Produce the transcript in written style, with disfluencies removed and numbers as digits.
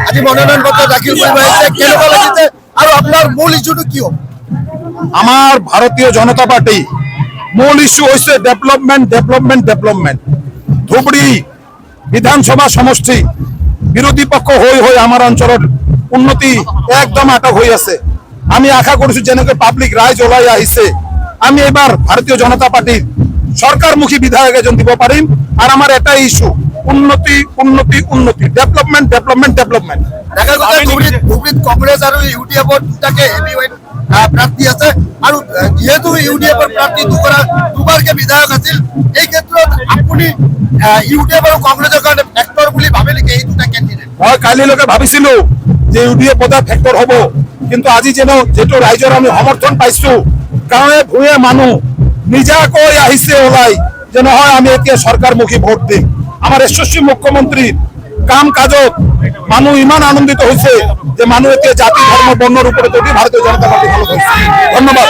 আজি মনোনয়ন পত্ৰ দাখিল কৰিব আহিছে, কেনেকুৱা লাগিছে আৰু আপোনাৰ মূল ইছ্যুটো কি হ'ব? আমাৰ ভাৰতীয় জনতা পাৰ্টি মূল ইস্যু হৈছে ডেভেলপমেণ্ট ডেভেলপমেণ্ট ডেভেলপমেণ্ট। ধুবুৰী বিধানসভা সমষ্টি বিৰোধী পক্ষ হৈ হৈ আমাৰ অঞ্চলত উন্নতি একদম আটক হৈ আছে। আমি আশা কৰিছো যেনেকৈ পাব্লিক ৰাইজ ওলাই আহিছে, আমি এবাৰ ভাৰতীয় জনতা পাৰ্টিৰ সৰকাৰমুখী বিধায়ক এজন দিব পাৰিম। আর আমার এটাই ইস্যু উন্নতি উন্নতি উন্নতি, ডেভেলপমেন্ট ডেভেলপমেন্ট ডেভেলপমেন্ট। দেখা গৈছে ধুবুৰীত কংগ্ৰেছ আৰু ইউডিএফৰ দুটাকে হেভিৱেইট প্ৰাৰ্থী আছে আৰু যিহেতু ইউডিএফৰ প্ৰাৰ্থী দুবাৰকে বিধায়ক আছিল, এই ক্ষেত্ৰত আপুনি ইউডিএফ আৰু কংগ্ৰেছৰ কাৰণে ফেক্টৰ বুলি ভাবে নেকি এই দুটা কেণ্ডিডেট? মই কালিলৈকে ভাবিছিলো যে ইউডিএফ বোধহয় ফেক্টৰ হ'ব, কিন্তু আজি যেটো ৰাইজৰ আমি সমৰ্থন পাইছো, গাঁৱে ভূঞে মানুহ নিজাকৈ আহিছে ওলাই যে নহয় আমি এতিয়া সরকারমুখী ভোট দিম। আমার যশস্বী মুখ্যমন্ত্রীর কাম কাজত মানুষ ইমান আনন্দিত হয়েছে যে মানুষ এতিয়া জাতি ধর্ম বর্ণর উপরে ভারতীয় জনতা পার্টি ভালো করছে। ধন্যবাদ।